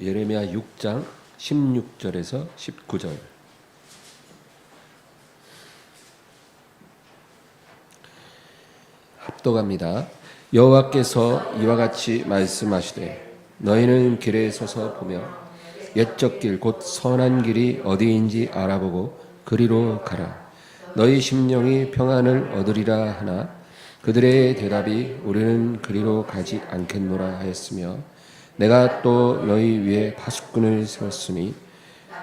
예레미야 6장 16절에서 19절. 합독합니다. 여호와께서 이와 같이 말씀하시되 너희는 길에 서서 보며 옛적 길 곧 선한 길이 어디인지 알아보고 그리로 가라. 너희 심령이 평안을 얻으리라 하나 그들의 대답이 우리는 그리로 가지 않겠노라 하였으며 내가 또 너희 위에 파수꾼을 세웠으니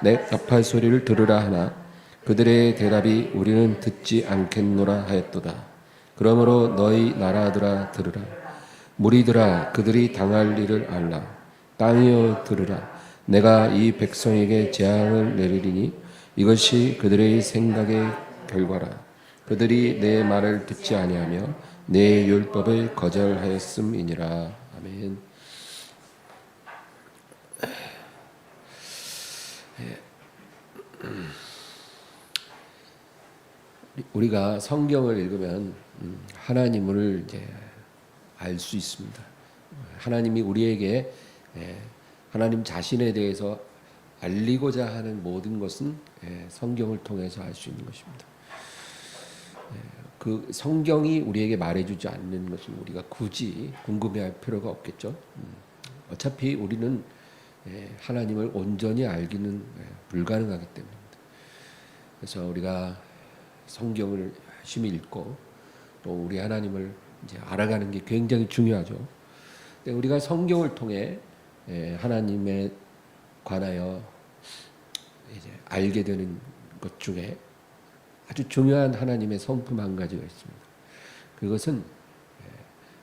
내 나팔 소리를 들으라 하나 그들의 대답이 우리는 듣지 않겠노라 하였도다. 그러므로 너희 나라들아 들으라. 무리들아 그들이 당할 일을 알라. 땅이여 들으라. 내가 이 백성에게 재앙을 내리리니 이것이 그들의 생각의 결과라. 그들이 내 말을 듣지 아니하며 내 율법을 거절하였음이니라. 아멘. 우리가 성경을 읽으면 하나님을 이제 알 수 있습니다. 하나님이 우리에게 하나님 자신에 대해서 알리고자 하는 모든 것은 성경을 통해서 알 수 있는 것입니다. 그 성경이 우리에게 말해주지 않는 것은 우리가 굳이 궁금해할 필요가 없겠죠. 어차피 우리는 하나님을 온전히 알기는 불가능하기 때문입니다. 그래서 우리가 성경을 열심히 읽고 또 우리 하나님을 이제 알아가는 게 굉장히 중요하죠. 근데 우리가 성경을 통해 하나님에 관하여 이제 알게 되는 것 중에 아주 중요한 하나님의 성품 한 가지가 있습니다. 그것은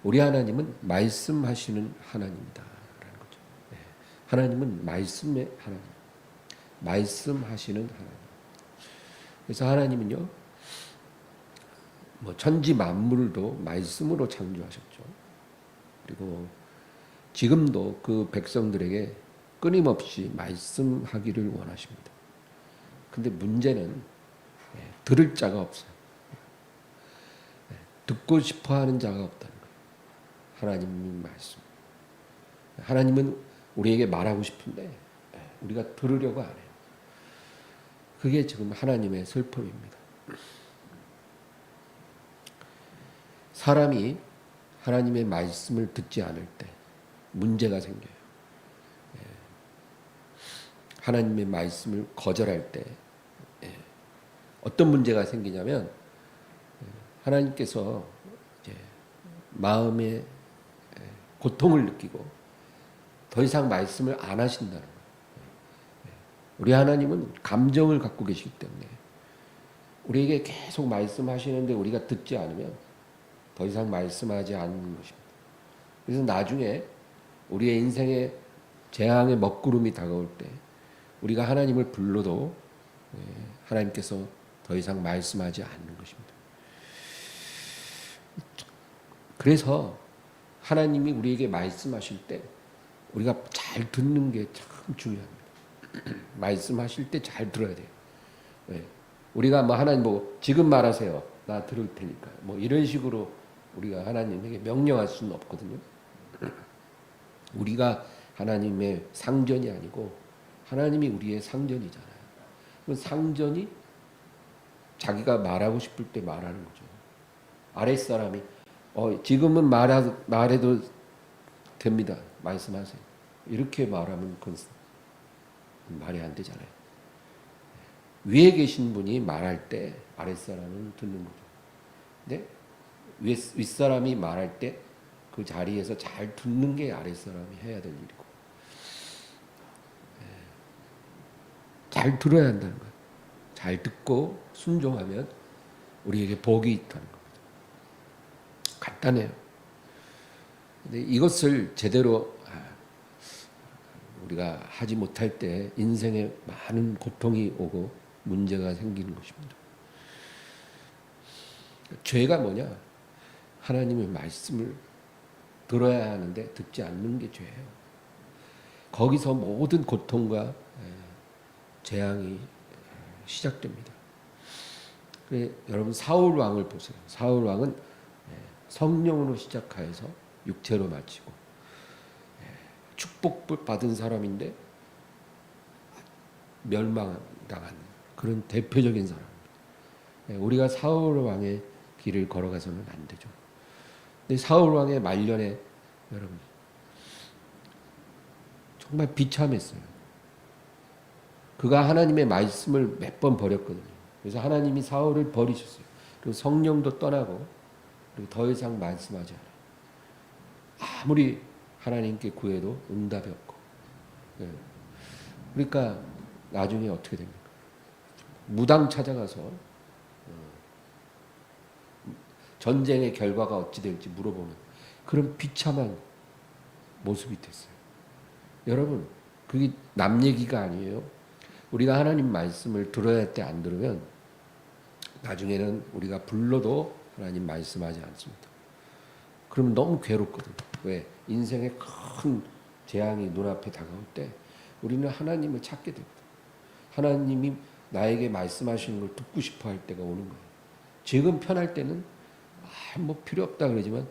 우리 하나님은 말씀하시는 하나님이다라는 거죠. 하나님은 말씀의 하나님, 말씀하시는 하나님. 그래서 하나님은요, 천지 만물도 말씀으로 창조하셨죠. 그리고 지금도 그 백성들에게 끊임없이 말씀하기를 원하십니다. 근데 문제는 들을 자가 없어요. 듣고 싶어하는 자가 없다는 거예요. 하나님 말씀. 하나님은 우리에게 말하고 싶은데 우리가 들으려고 안 해요. 그게 지금 하나님의 슬픔입니다. 사람이 하나님의 말씀을 듣지 않을 때 문제가 생겨요. 하나님의 말씀을 거절할 때 어떤 문제가 생기냐면 하나님께서 이제 마음에 고통을 느끼고 더 이상 말씀을 안 하신다는 거예요. 우리 하나님은 감정을 갖고 계시기 때문에 우리에게 계속 말씀하시는데 우리가 듣지 않으면 더 이상 말씀하지 않는 것입니다. 그래서 나중에 우리의 인생에 재앙의 먹구름이 다가올 때 우리가 하나님을 불러도 하나님께서 더 이상 말씀하지 않는 것입니다. 그래서 하나님이 우리에게 말씀하실 때 우리가 잘 듣는 게 참 중요합니다. 말씀하실 때 잘 들어야 돼요. 우리가 하나님 보고 지금 말하세요. 나 들을 테니까. 이런 식으로 우리가 하나님에게 명령할 수는 없거든요. 우리가 하나님의 상전이 아니고 하나님이 우리의 상전이잖아요. 그 상전이 자기가 말하고 싶을 때 말하는 거죠. 아랫사람이 지금은 말해도 됩니다. 말씀하세요. 이렇게 말하면 그건 말이 안 되잖아요. 위에 계신 분이 말할 때 아랫사람은 듣는 거죠. 근데 윗사람이 말할 때 그 자리에서 잘 듣는 게 아랫사람이 해야 될 일이고 잘 들어야 한다는 거예요. 잘 듣고 순종하면 우리에게 복이 있다는 겁니다. 간단해요. 근데 이것을 제대로 우리가 하지 못할 때 인생에 많은 고통이 오고 문제가 생기는 것입니다. 죄가 뭐냐? 하나님의 말씀을 들어야 하는데 듣지 않는 게 죄예요. 거기서 모든 고통과 재앙이 시작됩니다. 여러분 사울 왕을 보세요. 사울 왕은 성령으로 시작하여서 육체로 마치고 축복 받은 사람인데 멸망당한 그런 대표적인 사람입니다. 우리가 사울 왕의 길을 걸어가서는 안 되죠. 근데 사울 왕의 말년에 여러분 정말 비참했어요. 그가 하나님의 말씀을 몇 번 버렸거든요. 그래서 하나님이 사울을 버리셨어요. 그리고 성령도 떠나고 그리고 더 이상 말씀하지 않아요. 아무리 하나님께 구해도 응답이 없고. 그러니까 나중에 어떻게 됩니까? 무당 찾아가서 전쟁의 결과가 어찌 될지 물어보는 그런 비참한 모습이 됐어요. 여러분, 그게 남 얘기가 아니에요. 우리가 하나님 말씀을 들어야 할 때 안 들으면 나중에는 우리가 불러도 하나님 말씀하지 않습니다. 그러면 너무 괴롭거든요. 왜? 인생의 큰 재앙이 눈앞에 다가올 때 우리는 하나님을 찾게 됩니다. 하나님이 나에게 말씀하시는 걸 듣고 싶어 할 때가 오는 거예요. 지금 편할 때는 뭐 필요 없다 그러지만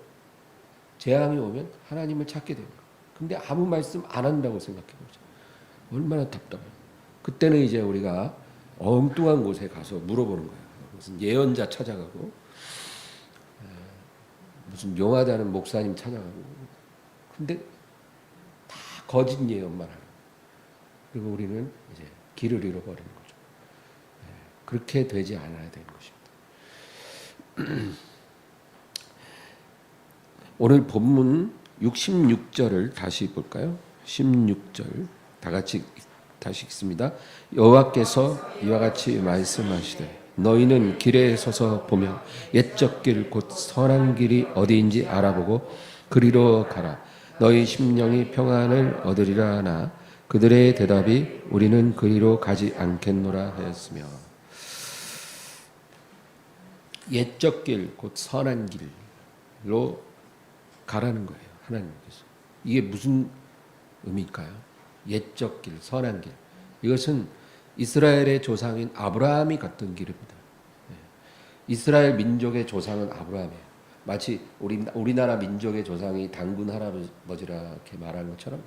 재앙이 오면 하나님을 찾게 됩니다. 근데 아무 말씀 안 한다고 생각해 보죠. 얼마나 답답해요. 그때는 이제 우리가 엉뚱한 곳에 가서 물어보는 거예요. 무슨 예언자 찾아가고 무슨 용하다는 목사님 찾아가고 근데 다 거짓 예언만 하는 그리고 우리는 이제 길을 잃어버리는 거죠. 그렇게 되지 않아야 되는 것입니다. 오늘 본문 66절을 다시 볼까요? 16절 다 같이 다시 읽습니다. 여호와께서 이와 같이 말씀하시되 너희는 길에 서서 보며 옛적 길 곧 선한 길이 어디인지 알아보고 그리로 가라. 너희 심령이 평안을 얻으리라 하나 그들의 대답이 우리는 그리로 가지 않겠노라 하였으며 옛적 길 곧 선한 길로 가라는 거예요. 하나님께서. 이게 무슨 의미일까요? 옛적 길, 선한 길. 이것은 이스라엘의 조상인 아브라함이 갔던 길입니다. 이스라엘 민족의 조상은 아브라함이에요. 마치 우리나라 민족의 조상이 당군 할아버지라 이렇게 말하는 것처럼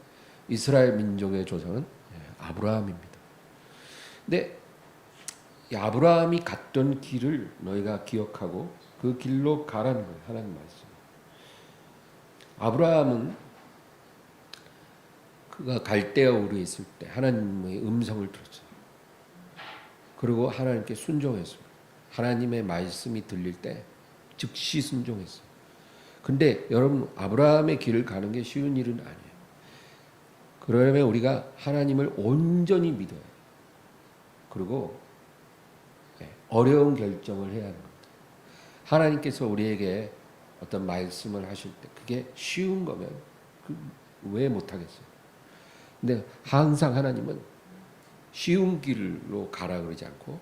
이스라엘 민족의 조상은 아브라함입니다. 근데 이 아브라함이 갔던 길을 너희가 기억하고 그 길로 가라는 거예요. 하나님 말씀. 아브라함은 그가 갈대아 우르에 있을 때 하나님의 음성을 들었어요. 그리고 하나님께 순종했습니다. 하나님의 말씀이 들릴 때 즉시 순종했어요. 근데 여러분 아브라함의 길을 가는 게 쉬운 일은 아니에요. 그러려면 우리가 하나님을 온전히 믿어야 해요. 그리고 어려운 결정을 해야 하는 겁니다. 하나님께서 우리에게 어떤 말씀을 하실 때 그게 쉬운 거면 왜 못하겠어요? 근데 항상 하나님은 쉬운 길로 가라 그러지 않고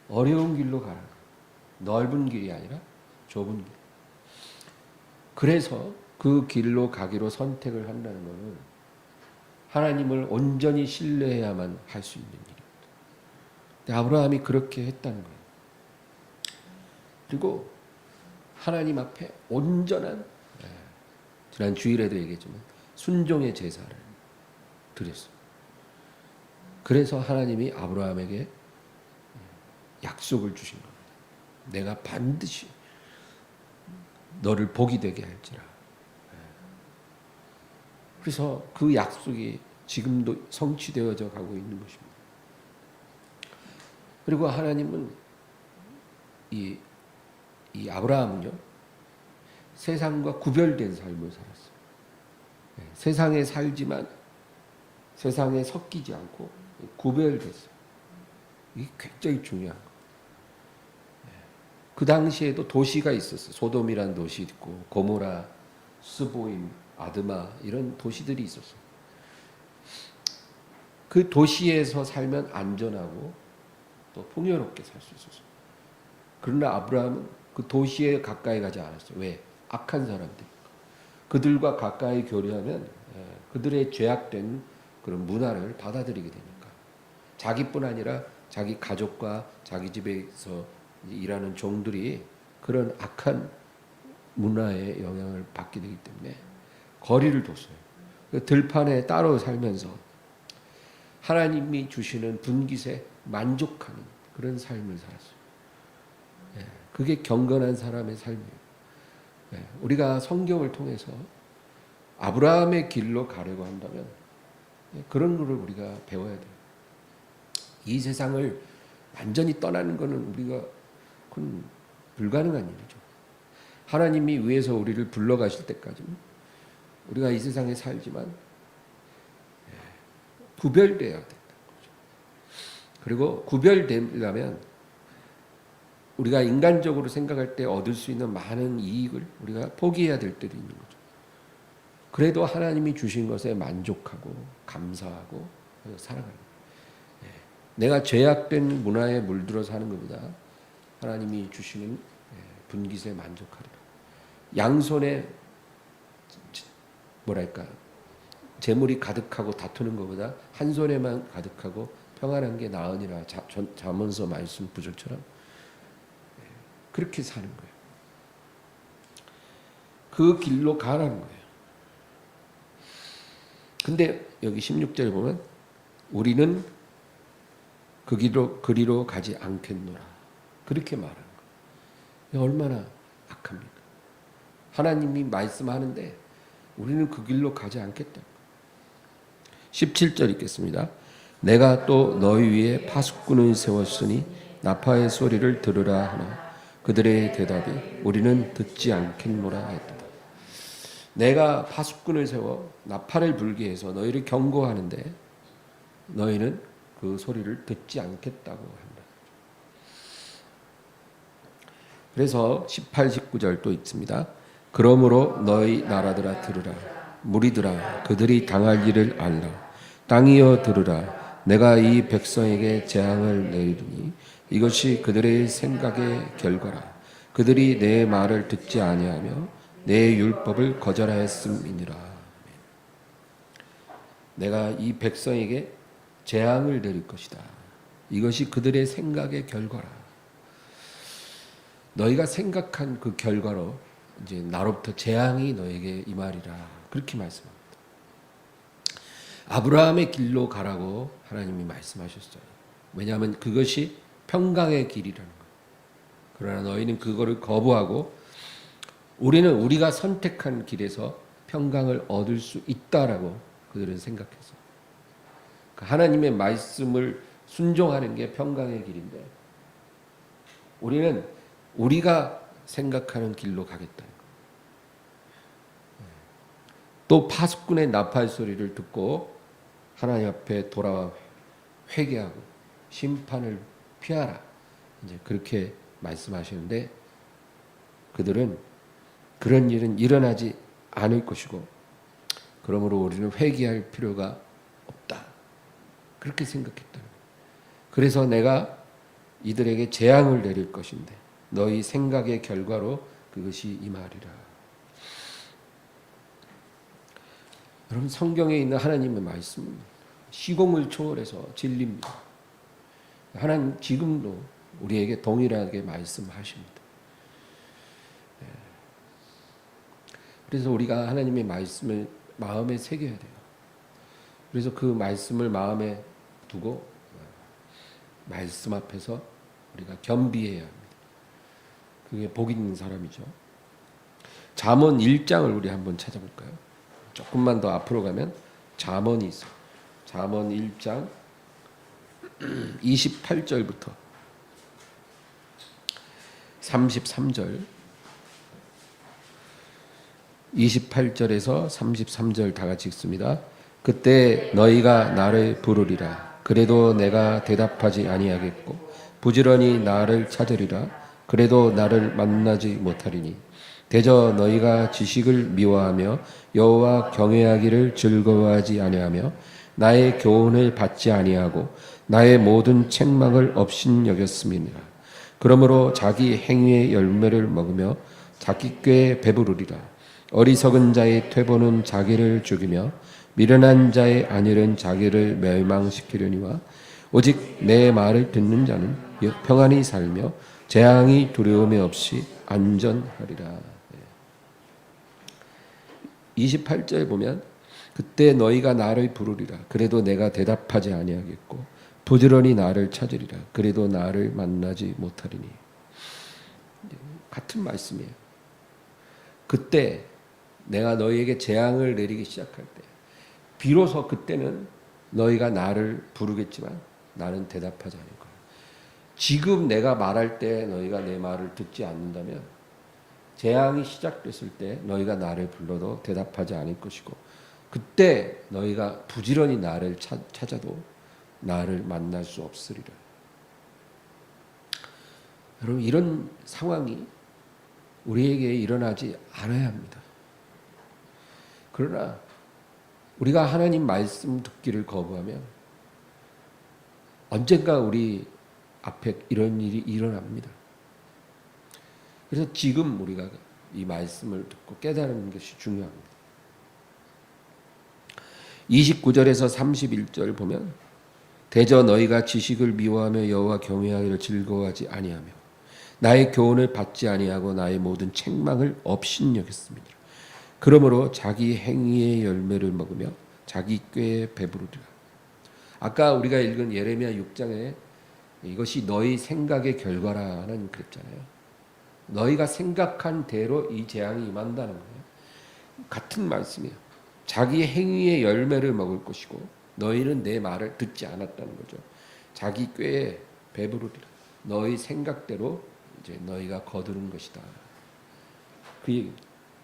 어려운 길로 가라. 넓은 길이 아니라 좁은 길. 그래서 그 길로 가기로 선택을 한다는 것은 하나님을 온전히 신뢰해야만 할 수 있는 일입니다. 근데 아브라함이 그렇게 했다는 거예요. 그리고 하나님 앞에 온전한 지난 주일에도 얘기했지만 순종의 제사를 드렸어요. 그래서 하나님이 아브라함에게 약속을 주신 겁니다. 내가 반드시 너를 복이 되게 할지라. 그래서 그 약속이 지금도 성취되어져 가고 있는 것입니다. 그리고 하나님은 이 아브라함은요 세상과 구별된 삶을 살았어요. 세상에 살지만 세상에 섞이지 않고 구별됐어요. 이게 굉장히 중요한 거예요. 그 당시에도 도시가 있었어요. 소돔이라는 도시 있고 고모라, 스보임, 아드마 이런 도시들이 있었어요. 그 도시에서 살면 안전하고 또 풍요롭게 살 수 있었어요. 그러나 아브라함은 그 도시에 가까이 가지 않았어요. 왜? 악한 사람들. 그들과 가까이 교류하면 그들의 죄악된 그런 문화를 받아들이게 되니까. 자기뿐 아니라 자기 가족과 자기 집에서 일하는 종들이 그런 악한 문화의 영향을 받게 되기 때문에 거리를 뒀어요. 그 들판에 따로 살면서 하나님이 주시는 분깃에 만족하는 그런 삶을 살았어요. 그게 경건한 사람의 삶이에요. 우리가 성경을 통해서 아브라함의 길로 가려고 한다면 그런 것을 우리가 배워야 돼요. 이 세상을 완전히 떠나는 것은 그건 불가능한 일이죠. 하나님이 위에서 우리를 불러가실 때까지는 우리가 이 세상에 살지만 구별되어야 된다는 거죠. 그리고 구별되려면 우리가 인간적으로 생각할 때 얻을 수 있는 많은 이익을 우리가 포기해야 될 때도 있는 거죠. 그래도 하나님이 주신 것에 만족하고 감사하고 살아가는 거예요. 내가 죄악된 문화에 물들어 사는 것보다 하나님이 주시는 분깃에 만족하리라. 양손에 재물이 가득하고 다투는 것보다 한 손에만 가득하고 평안한 게 나으니라. 잠언서 말씀 구절처럼 그렇게 사는 거예요. 그 길로 가라는 거예요. 근데 여기 16절에 보면 우리는 그리로 가지 않겠노라. 그렇게 말하는 거예요. 얼마나 악합니까? 하나님이 말씀하는데 우리는 그 길로 가지 않겠다. 17절 읽겠습니다. 내가 또 너희 위에 파수꾼을 세웠으니 나팔의 소리를 들으라 하나 그들의 대답이 우리는 듣지 않겠노라 했다. 내가 파수꾼을 세워 나팔을 불게 해서 너희를 경고하는데 너희는 그 소리를 듣지 않겠다고 한다. 그래서 18, 19절 또 있습니다. 그러므로 너희 나라들아 들으라. 무리들아 그들이 당할 일을 알라. 땅이여 들으라. 내가 이 백성에게 재앙을 내리리니 이것이 그들의 생각의 결과라. 그들이 내 말을 듣지 아니하며 내 율법을 거절하였음이니라. 내가 이 백성에게 재앙을 내릴 것이다. 이것이 그들의 생각의 결과라. 너희가 생각한 그 결과로 이제 나로부터 재앙이 너에게 임하리라. 그렇게 말씀합니다. 아브라함의 길로 가라고 하나님이 말씀하셨어요. 왜냐하면 그것이 평강의 길이라는 거예요. 그러나 너희는 그거를 거부하고 우리는 우리가 선택한 길에서 평강을 얻을 수 있다라고 그들은 생각했어요. 하나님의 말씀을 순종하는 게 평강의 길인데 우리는 우리가 생각하는 길로 가겠다는 거예요. 또 파수꾼의 나팔 소리를 듣고 하나님 앞에 돌아와 회개하고 심판을 피하라. 이제 그렇게 말씀하시는데 그들은 그런 일은 일어나지 않을 것이고 그러므로 우리는 회개할 필요가 없다. 그렇게 생각했다는 거예요. 그래서 내가 이들에게 재앙을 내릴 것인데 너희 생각의 결과로 그것이 임하리라. 여러분 성경에 있는 하나님의 말씀 시공을 초월해서 진리입니다. 하나님 지금도 우리에게 동일하게 말씀하십니다. 그래서 우리가 하나님의 말씀을 마음에 새겨야 돼요. 그래서 그 말씀을 마음에 두고 말씀 앞에서 우리가 겸비해야 합니다. 그게 복 있는 사람이죠. 잠언 1장을 우리 한번 찾아볼까요? 조금만 더 앞으로 가면 잠언이 있어요. 잠언 1장 28절부터 33절 28절에서 33절 다 같이 읽습니다. 그때 너희가 나를 부르리라. 그래도 내가 대답하지 아니하겠고 부지런히 나를 찾으리라. 그래도 나를 만나지 못하리니 대저 너희가 지식을 미워하며 여호와 경외하기를 즐거워하지 아니하며 나의 교훈을 받지 아니하고 나의 모든 책망을 업신여겼음이니라. 그러므로 자기 행위의 열매를 먹으며 자기 꾀에 배부르리라. 어리석은 자의 퇴보는 자기를 죽이며 미련한 자의 안일은 자기를 멸망시키려니와 오직 내 말을 듣는 자는 평안히 살며 재앙이 두려움이 없이 안전하리라. 28절에 보면 그때 너희가 나를 부르리라. 그래도 내가 대답하지 아니하겠고 부지런히 나를 찾으리라. 그래도 나를 만나지 못하리니. 같은 말씀이에요. 그때 내가 너희에게 재앙을 내리기 시작할 때 비로소 그때는 너희가 나를 부르겠지만 나는 대답하지 않을 거야. 지금 내가 말할 때 너희가 내 말을 듣지 않는다면 재앙이 시작됐을 때 너희가 나를 불러도 대답하지 않을 것이고 그때 너희가 부지런히 나를 찾아도 나를 만날 수 없으리라. 여러분 이런 상황이 우리에게 일어나지 않아야 합니다. 그러나 우리가 하나님 말씀 듣기를 거부하면 언젠가 우리 앞에 이런 일이 일어납니다. 그래서 지금 우리가 이 말씀을 듣고 깨달은 것이 중요합니다. 29절에서 31절 보면 대저 너희가 지식을 미워하며 여호와 경외하기를 즐거워하지 아니하며 나의 교훈을 받지 아니하고 나의 모든 책망을 업신여겼습니다. 그러므로 자기 행위의 열매를 먹으며 자기 꾀에 배부르리라. 아까 우리가 읽은 예레미야 6장에 이것이 너희 생각의 결과라는 그랬잖아요. 너희가 생각한 대로 이 재앙이 임한다는 거예요. 같은 말씀이에요. 자기 행위의 열매를 먹을 것이고 너희는 내 말을 듣지 않았다는 거죠. 자기 꾀에 배부르리라. 너희 생각대로 이제 너희가 거두는 것이다. 그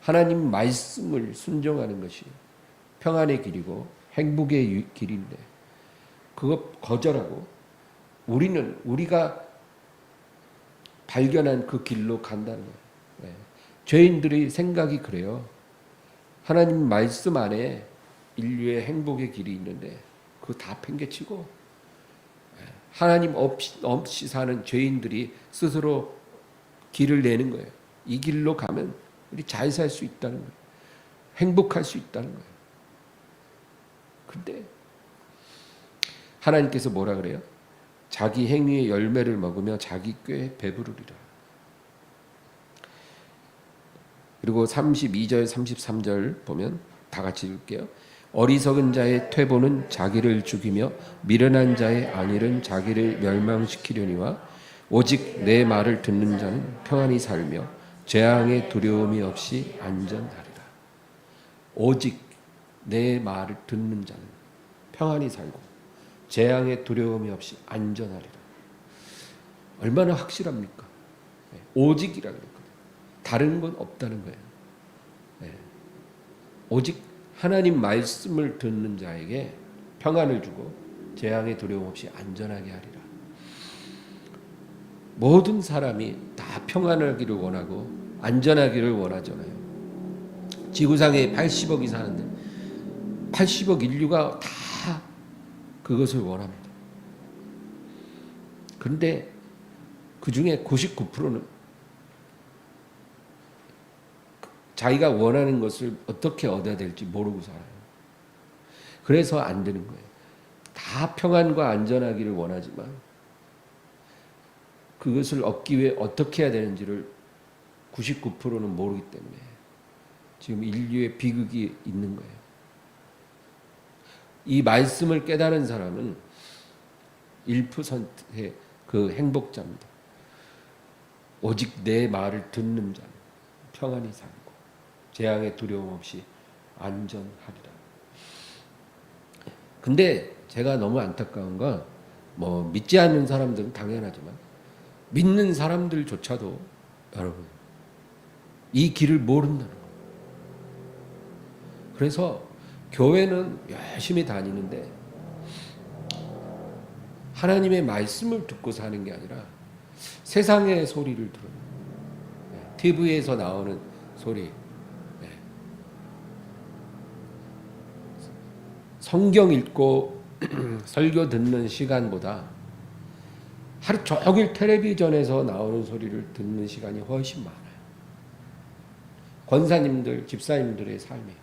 하나님 말씀을 순종하는 것이 평안의 길이고 행복의 길인데 그거 거절하고 우리가 발견한 그 길로 간다는 거예요. 네. 죄인들의 생각이 그래요. 하나님 말씀 안에 인류의 행복의 길이 있는데 그거 다 팽개치고 하나님 없이 사는 죄인들이 스스로 길을 내는 거예요. 이 길로 가면 우리 잘 살 수 있다는 거예요. 행복할 수 있다는 거예요. 근데 하나님께서 뭐라 그래요? 자기 행위의 열매를 먹으며 자기 꾀에 배부르리라. 그리고 32절 33절 보면 다 같이 읽을게요. 어리석은 자의 퇴보는 자기를 죽이며 미련한 자의 안일은 자기를 멸망시키려니와 오직 내 말을 듣는 자는 평안히 살며 재앙의 두려움이 없이 안전하리라. 오직 내 말을 듣는 자는 평안히 살고 재앙의 두려움이 없이 안전하리라. 얼마나 확실합니까? 오직이라고 그랬거든요. 다른 건 없다는 거예요. 오직 하나님 말씀을 듣는 자에게 평안을 주고 재앙의 두려움 없이 안전하게 하리라. 모든 사람이 다 평안하기를 원하고 안전하기를 원하잖아요. 지구상에 80억이 사는데 80억 인류가 다 그것을 원합니다. 그런데 그 중에 99%는 자기가 원하는 것을 어떻게 얻어야 될지 모르고 살아요. 그래서 안 되는 거예요. 다 평안과 안전하기를 원하지만 그것을 얻기 위해 어떻게 해야 되는지를 99%는 모르기 때문에 지금 인류의 비극이 있는 거예요. 이 말씀을 깨달은 사람은 1%의 그 행복자입니다. 오직 내 말을 듣는 자는 평안히 살고 재앙의 두려움 없이 안전하리라. 근데 제가 너무 안타까운 건 믿지 않는 사람들은 당연하지만 믿는 사람들조차도 여러분 이 길을 모른다는 거예요. 그래서 교회는 열심히 다니는데 하나님의 말씀을 듣고 사는 게 아니라 세상의 소리를 들어요. TV에서 나오는 소리, 성경 읽고 설교 듣는 시간보다 하루 종일 텔레비전에서 나오는 소리를 듣는 시간이 훨씬 많아요. 권사님들, 집사님들의 삶이에요.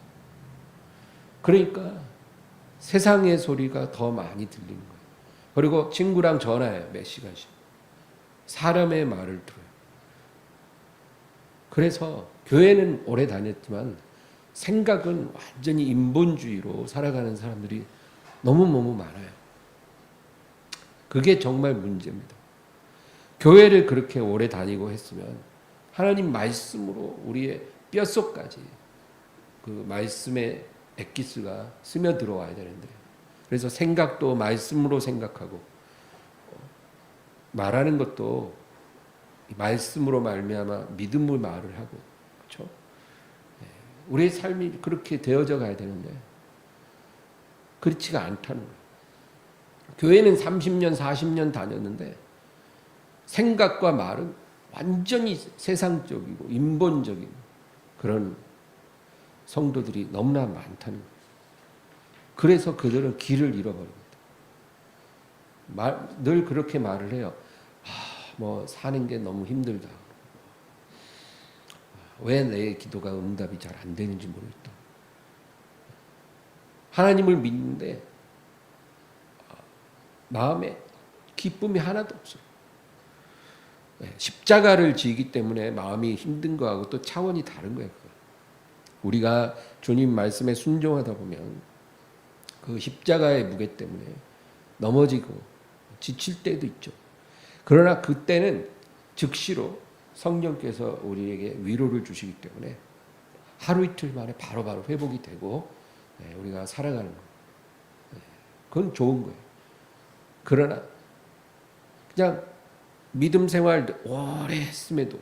그러니까 세상의 소리가 더 많이 들리는 거예요. 그리고 친구랑 전화해요. 몇 시간씩. 사람의 말을 들어요. 그래서 교회는 오래 다녔지만 생각은 완전히 인본주의로 살아가는 사람들이 너무너무 많아요. 그게 정말 문제입니다. 교회를 그렇게 오래 다니고 했으면 하나님 말씀으로 우리의 뼛속까지 그 말씀의 엑기스가 스며들어 와야 되는데, 그래서 생각도 말씀으로 생각하고 말하는 것도 말씀으로 말미암아 믿음으로 말을 하고, 그렇죠? 우리의 삶이 그렇게 되어져 가야 되는데 그렇지가 않다는 거예요. 교회는 30년, 40년 다녔는데 생각과 말은 완전히 세상적이고 인본적인 그런 성도들이 너무나 많다는 거예요. 그래서 그들은 길을 잃어버립니다. 늘 그렇게 말을 해요. 뭐 사는 게 너무 힘들다. 왜 내 기도가 응답이 잘 안 되는지 모르겠다. 하나님을 믿는데 마음에 기쁨이 하나도 없어요. 십자가를 지기 때문에 마음이 힘든 거하고 또 차원이 다른 거예요. 우리가 주님 말씀에 순종하다 보면 그 십자가의 무게 때문에 넘어지고 지칠 때도 있죠. 그러나 그때는 즉시로 성령께서 우리에게 위로를 주시기 때문에 하루 이틀 만에 바로바로 회복이 되고 우리가 살아가는 거예요. 그건 좋은 거예요. 그러나 그냥 믿음 생활 오래 했음에도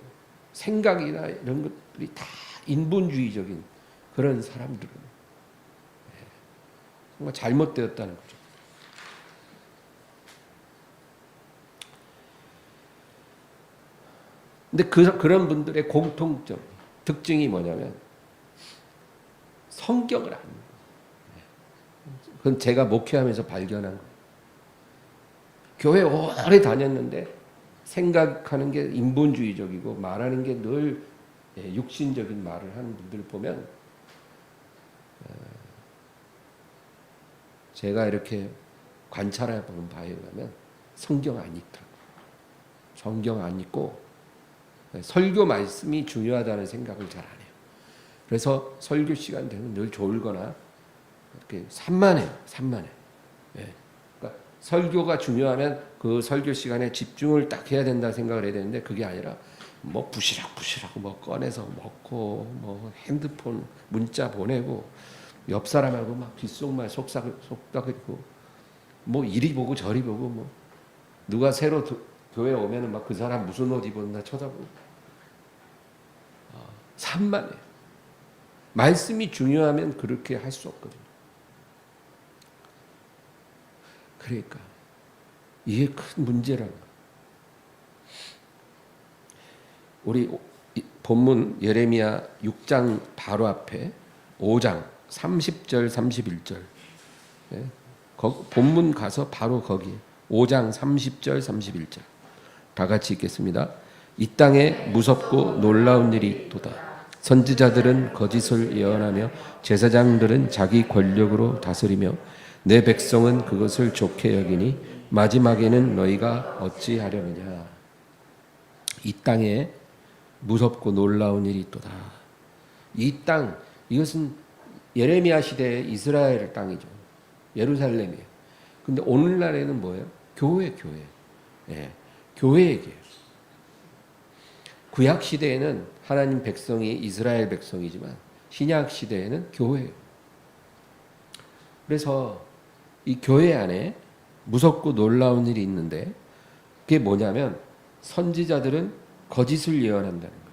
생각이나 이런 것들이 다 인본주의적인 그런 사람들은 정말 잘못되었다는 거죠. 근데 그런 분들의 공통점, 특징이 뭐냐면 성경을 안 읽어요. 그건 제가 목회하면서 발견한 거예요. 교회 오래 다녔는데 생각하는 게 인본주의적이고 말하는 게 늘 육신적인 말을 하는 분들 보면 제가 이렇게 관찰해 보는 바에 의하면 성경 안 읽더라고요. 성경 안 읽고 설교 말씀이 중요하다는 생각을 잘 안 해요. 그래서 설교 시간 되면 늘 졸거나 이렇게 산만해요. 그러니까 설교가 중요하면 그 설교 시간에 집중을 딱 해야 된다 생각을 해야 되는데 그게 아니라 뭐 부시락 뭐 꺼내서 먹고 뭐 핸드폰 문자 보내고 옆 사람하고 막 귓속말 속닥이고 뭐 이리 보고 저리 보고 뭐 누가 새로 교회 오면은 막 그 사람 무슨 옷 입었나 쳐다보고 산만해. 말씀이 중요하면 그렇게 할 수 없거든요. 그러니까 이게 큰 문제라는 거예요. 우리 본문 예레미야 6장 바로 앞에 5장 30절 31절 본문 가서 바로 거기 5장 30절 31절 다 같이 읽겠습니다. 이 땅에 무섭고 놀라운 일이 있도다. 선지자들은 거짓을 예언하며 제사장들은 자기 권력으로 다스리며 내 백성은 그것을 좋게 여기니 마지막에는 너희가 어찌하려느냐. 이 땅에 무섭고 놀라운 일이 있도다. 이 땅, 이것은 예레미야 시대의 이스라엘 땅이죠. 예루살렘이에요. 근데 오늘날에는 뭐예요? 교회. 예, 교회 얘기예요. 구약 시대에는 하나님 백성이 이스라엘 백성이지만 신약 시대에는 교회예요. 그래서 이 교회 안에 무섭고 놀라운 일이 있는데 그게 뭐냐면 선지자들은 거짓을 예언한다는 거예요.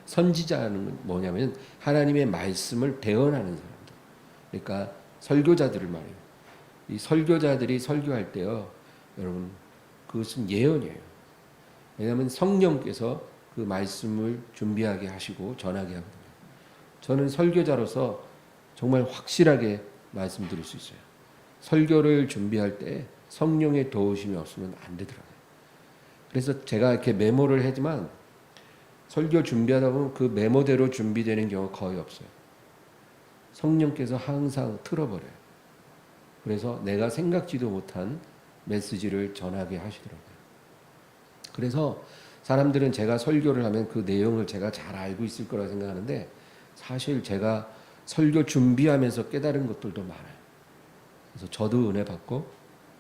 선지자는 뭐냐면 하나님의 말씀을 대언하는 사람들. 그러니까 설교자들을 말해요. 이 설교자들이 설교할 때요, 여러분 그것은 예언이에요. 왜냐하면 성령께서 그 말씀을 준비하게 하시고 전하게 하거든요. 저는 설교자로서 정말 확실하게 말씀드릴 수 있어요. 설교를 준비할 때 성령의 도우심이 없으면 안 되더라고요. 그래서 제가 이렇게 메모를 하지만 설교 준비하다 보면 그 메모대로 준비되는 경우가 거의 없어요. 성령께서 항상 틀어버려요. 그래서 내가 생각지도 못한 메시지를 전하게 하시더라고요. 그래서 사람들은 제가 설교를 하면 그 내용을 제가 잘 알고 있을 거라고 생각하는데 사실 제가 설교 준비하면서 깨달은 것들도 많아요. 그래서 저도 은혜 받고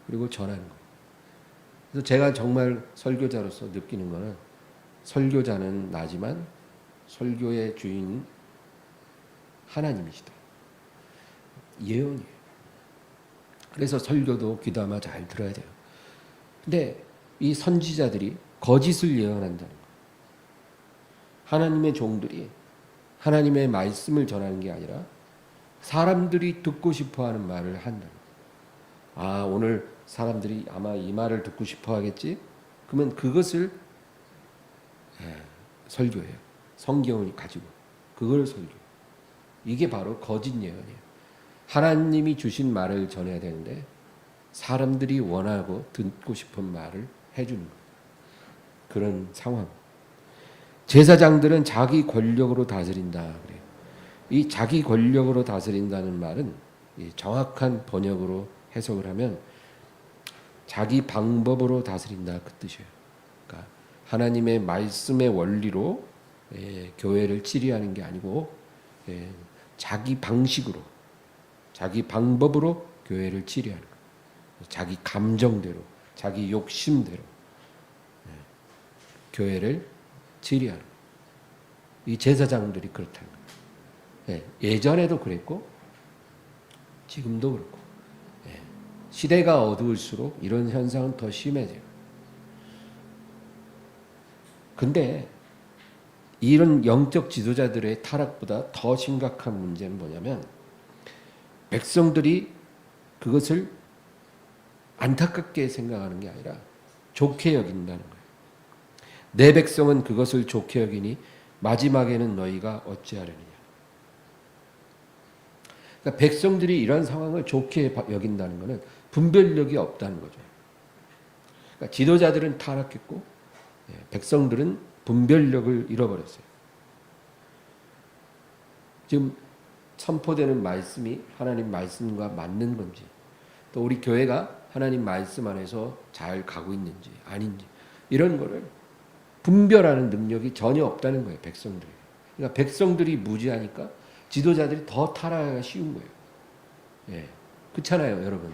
그리고 전하는 거예요. 그래서 제가 정말 설교자로서 느끼는 거는 설교자는 나지만 설교의 주인은 하나님이시다. 예언이에요. 그래서 설교도 귀담아 잘 들어야 돼요. 근데 이 선지자들이 거짓을 예언한다는 거예요. 하나님의 종들이 하나님의 말씀을 전하는 게 아니라 사람들이 듣고 싶어하는 말을 한다는 거예요. 아, 오늘 사람들이 아마 이 말을 듣고 싶어 하겠지? 그러면 그것을 설교해요. 성경을 가지고 그걸 설교. 이게 바로 거짓 예언이에요. 하나님이 주신 말을 전해야 되는데 사람들이 원하고 듣고 싶은 말을 해주는 거예요. 그런 상황. 제사장들은 자기 권력으로 다스린다 그래요. 이 자기 권력으로 다스린다는 말은 정확한 번역으로 해석을 하면 자기 방법으로 다스린다 그 뜻이에요. 그러니까 하나님의 말씀의 원리로 교회를 치리하는 게 아니고 자기 방식으로 자기 방법으로 교회를 치리하는 거예요. 자기 감정대로 자기 욕심대로 교회를 치리하는 거예요. 이 제사장들이 그렇다는 거예요. 예전에도 그랬고 지금도 그렇고 시대가 어두울수록 이런 현상은 더 심해져요. 근데 이런 영적 지도자들의 타락보다 더 심각한 문제는 뭐냐면 백성들이 그것을 안타깝게 생각하는 게 아니라 좋게 여긴다는 거예요. 내 백성은 그것을 좋게 여기니 마지막에는 너희가 어찌하려느냐. 그러니까 백성들이 이런 상황을 좋게 여긴다는 것은 분별력이 없다는 거죠. 그러니까 지도자들은 타락했고 백성들은 분별력을 잃어버렸어요. 지금 선포되는 말씀이 하나님 말씀과 맞는 건지 또 우리 교회가 하나님 말씀 안에서 잘 가고 있는지 아닌지 이런 거를 분별하는 능력이 전혀 없다는 거예요. 백성들이. 그러니까 백성들이 무지하니까 지도자들이 더 타락하기가 쉬운 거예요. 그렇잖아요, 여러분.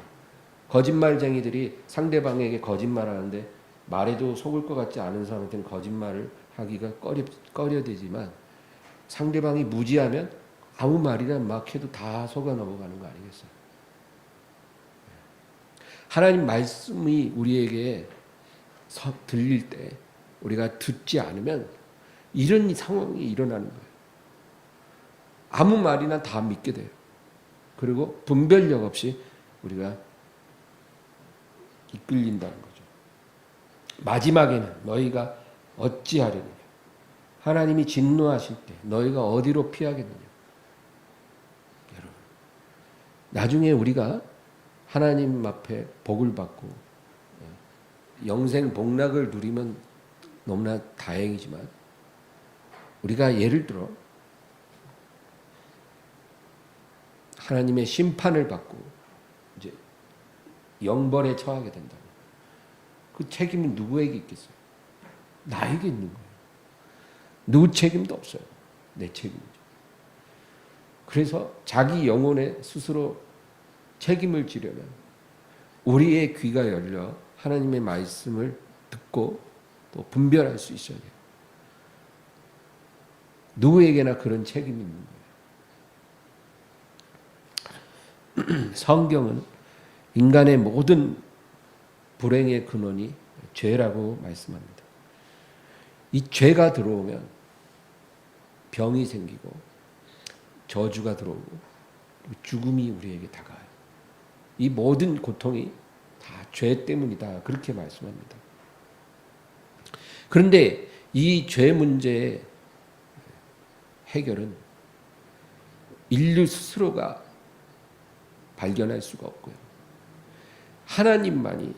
거짓말쟁이들이 상대방에게 거짓말하는데 말해도 속을 것 같지 않은 사람한테는 거짓말을 하기가 꺼려되지만 상대방이 무지하면 아무 말이나 막 해도 다 속아 넘어가는 거 아니겠어요? 하나님 말씀이 우리에게 들릴 때 우리가 듣지 않으면 이런 상황이 일어나는 거예요. 아무 말이나 다 믿게 돼요. 그리고 분별력 없이 우리가 이끌린다는 거죠. 마지막에는 너희가 어찌하려느냐. 하나님이 진노하실 때 너희가 어디로 피하겠느냐. 여러분, 나중에 우리가 하나님 앞에 복을 받고 영생 복락을 누리면 너무나 다행이지만 우리가 예를 들어 하나님의 심판을 받고 이제 영벌에 처하게 된다. 그 책임은 누구에게 있겠어요? 나에게 있는 거예요. 누구 책임도 없어요. 내 책임이죠. 그래서 자기 영혼에 스스로 책임을 지려면 우리의 귀가 열려 하나님의 말씀을 듣고 또 분별할 수 있어야 돼요. 누구에게나 그런 책임이 있는 거예요. 성경은 인간의 모든 불행의 근원이 죄라고 말씀합니다. 이 죄가 들어오면 병이 생기고 저주가 들어오고 죽음이 우리에게 다가와요. 이 모든 고통이 다 죄 때문이다. 그렇게 말씀합니다. 그런데 이 죄 문제의 해결은 인류 스스로가 발견할 수가 없고요. 하나님만이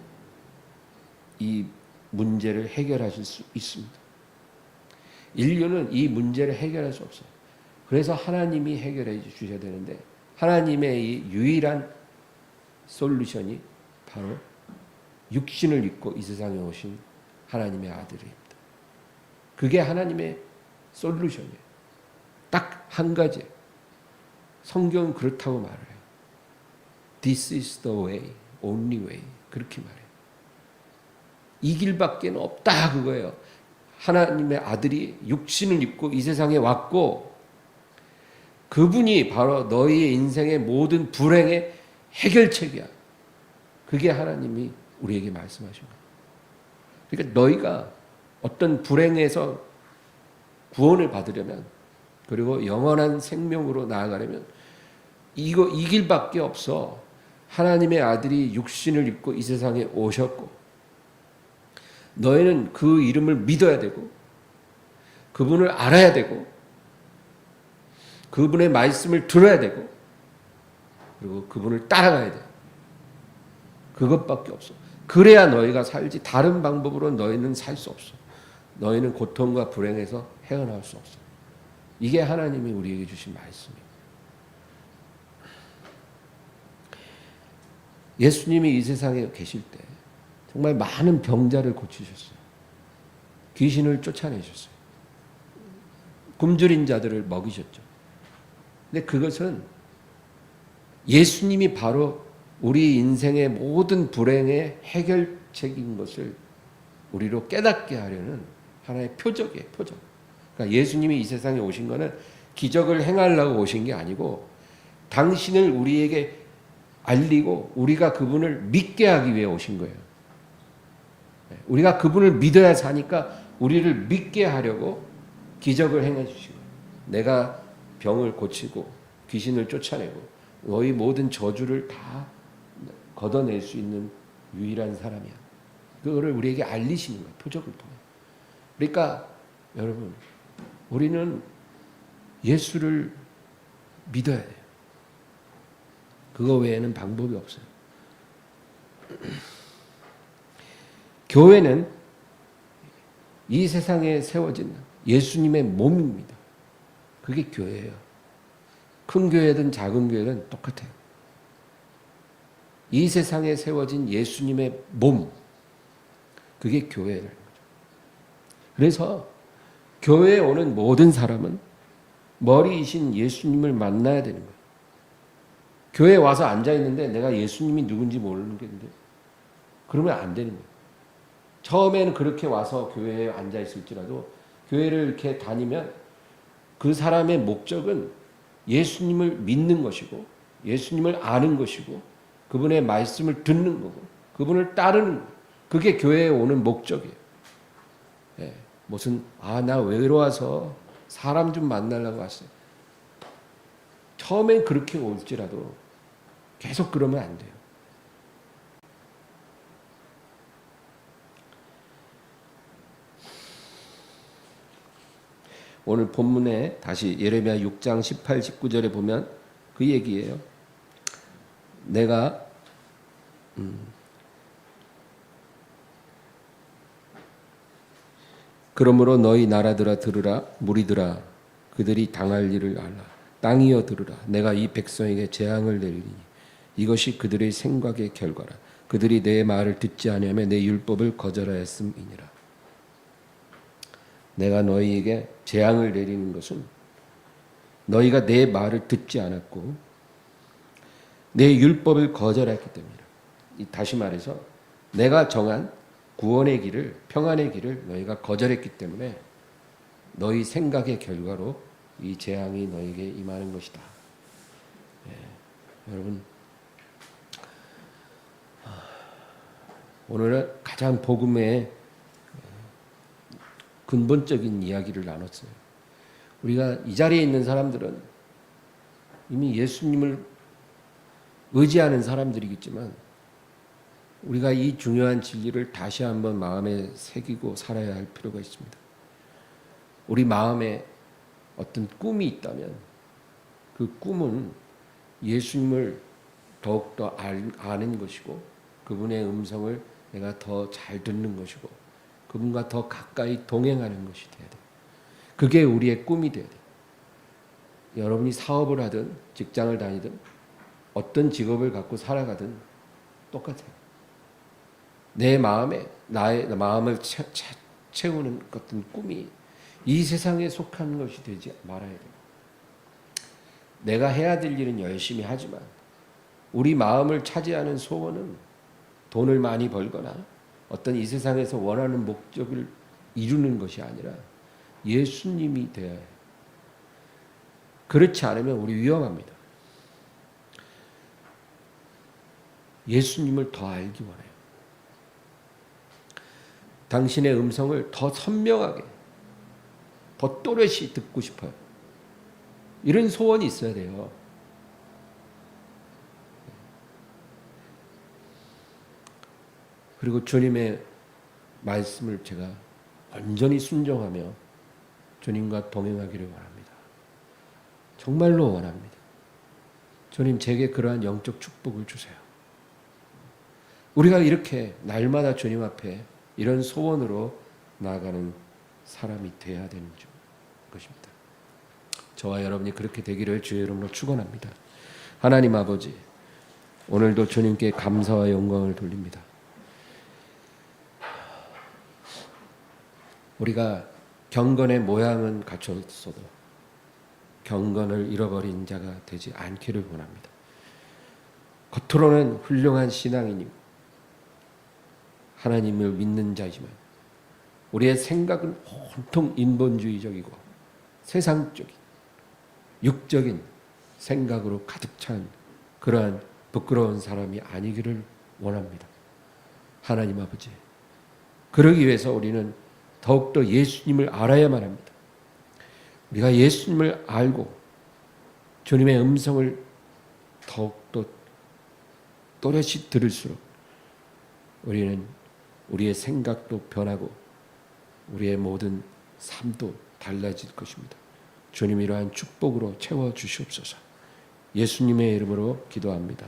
이 문제를 해결하실 수 있습니다. 인류는 이 문제를 해결할 수 없어요. 그래서 하나님이 해결해 주셔야 되는데 하나님의 이 유일한 솔루션이 바로 육신을 입고 이 세상에 오신 하나님의 아들입니다. 그게 하나님의 솔루션이에요. 딱 한 가지. 성경은 그렇다고 말해요. This is the way, only way. 그렇게 말해요. 이 길밖에 없다 그거예요. 하나님의 아들이 육신을 입고 이 세상에 왔고 그분이 바로 너희의 인생의 모든 불행의 해결책이야. 그게 하나님이 우리에게 말씀하신 거예요. 그러니까 너희가 어떤 불행에서 구원을 받으려면 그리고 영원한 생명으로 나아가려면 이 길밖에 없어. 하나님의 아들이 육신을 입고 이 세상에 오셨고 너희는 그 이름을 믿어야 되고 그분을 알아야 되고 그분의 말씀을 들어야 되고 그리고 그분을 따라가야 돼. 그것밖에 없어. 그래야 너희가 살지 다른 방법으로 너희는 살 수 없어. 너희는 고통과 불행에서 헤어나올 수 없어. 이게 하나님이 우리에게 주신 말씀이에요. 예수님이 이 세상에 계실 때 정말 많은 병자를 고치셨어요. 귀신을 쫓아내셨어요. 굶주린 자들을 먹이셨죠. 근데 그것은 예수님이 바로 우리 인생의 모든 불행의 해결책인 것을 우리로 깨닫게 하려는 하나의 표적이에요. 표적. 그러니까 예수님이 이 세상에 오신 거는 기적을 행하려고 오신 게 아니고 당신을 우리에게 알리고 우리가 그분을 믿게 하기 위해 오신 거예요. 우리가 그분을 믿어야 사니까 우리를 믿게 하려고 기적을 행해 주신 거예요. 내가 병을 고치고 귀신을 쫓아내고 너희 모든 저주를 다 걷어낼 수 있는 유일한 사람이야. 그거를 우리에게 알리시는 거예요. 표적을 통해. 그러니까 여러분 우리는 예수를 믿어야 돼요. 그거 외에는 방법이 없어요. 교회는 이 세상에 세워진 예수님의 몸입니다. 그게 교회예요. 큰 교회든 작은 교회든 똑같아요. 이 세상에 세워진 예수님의 몸, 그게 교회라는 거죠. 그래서 교회에 오는 모든 사람은 머리이신 예수님을 만나야 되는 거예요. 교회에 와서 앉아있는데 내가 예수님이 누군지 모르는 게 있는데 그러면 안 되는 거예요. 처음에는 그렇게 와서 교회에 앉아있을지라도 교회를 이렇게 다니면 그 사람의 목적은 예수님을 믿는 것이고 예수님을 아는 것이고 그분의 말씀을 듣는 거고 그분을 따르는 거예요. 그게 교회에 오는 목적이에요. 네. 무슨 나 외로워서 사람 좀 만나려고 왔어요. 처음엔 그렇게 올지라도 계속 그러면 안 돼요. 오늘 본문에 다시 예레미야 6장 18, 19절에 보면 그 얘기예요. 내가 그러므로 너희 나라들아 들으라 무리들아 그들이 당할 일을 알라 땅이여 들으라 내가 이 백성에게 재앙을 내리니 이것이 그들의 생각의 결과라 그들이 내 말을 듣지 아니하며 내 율법을 거절하였음이니라. 내가 너희에게 재앙을 내리는 것은 너희가 내 말을 듣지 않았고 내 율법을 거절했기 때문이라. 다시 말해서 내가 정한 구원의 길을 평안의 길을 너희가 거절했기 때문에 너희 생각의 결과로 이 재앙이 너희에게 임하는 것이다. 여러분 오늘은 가장 복음의 근본적인 이야기를 나눴어요. 우리가 이 자리에 있는 사람들은 이미 예수님을 의지하는 사람들이겠지만 우리가 이 중요한 진리를 다시 한번 마음에 새기고 살아야 할 필요가 있습니다. 우리 마음에 어떤 꿈이 있다면 그 꿈은 예수님을 더욱더 아는 것이고 그분의 음성을 내가 더 잘 듣는 것이고 그분과 더 가까이 동행하는 것이 돼야 돼요. 그게 우리의 꿈이 돼야 돼요. 여러분이 사업을 하든 직장을 다니든 어떤 직업을 갖고 살아가든 똑같아요. 내 마음에 나의 마음을 채우는 어떤 꿈이 이 세상에 속한 것이 되지 말아야 돼요. 내가 해야 될 일은 열심히 하지만 우리 마음을 차지하는 소원은 돈을 많이 벌거나 어떤 이 세상에서 원하는 목적을 이루는 것이 아니라 예수님이 되어야 해요. 그렇지 않으면 우리 위험합니다. 예수님을 더 알기 원해요. 당신의 음성을 더 선명하게, 더 또렷이 듣고 싶어요. 이런 소원이 있어야 돼요. 그리고 주님의 말씀을 제가 완전히 순종하며 주님과 동행하기를 원합니다. 정말로 원합니다. 주님, 제게 그러한 영적 축복을 주세요. 우리가 이렇게 날마다 주님 앞에 이런 소원으로 나아가는 사람이 되어야 되는 것입니다. 저와 여러분이 그렇게 되기를 주의 이름으로 축원합니다. 하나님 아버지, 오늘도 주님께 감사와 영광을 돌립니다. 우리가 경건의 모양은 갖췄어도 경건을 잃어버린 자가 되지 않기를 원합니다. 겉으로는 훌륭한 신앙인이고 하나님을 믿는 자이지만 우리의 생각은 온통 인본주의적이고 세상적인 육적인 생각으로 가득 찬 그러한 부끄러운 사람이 아니기를 원합니다. 하나님 아버지, 그러기 위해서 우리는 더욱더 예수님을 알아야만 합니다. 우리가 예수님을 알고 주님의 음성을 더욱더 또렷이 들을수록 우리는 우리의 생각도 변하고 우리의 모든 삶도 달라질 것입니다. 주님 이러한 축복으로 채워주시옵소서. 예수님의 이름으로 기도합니다.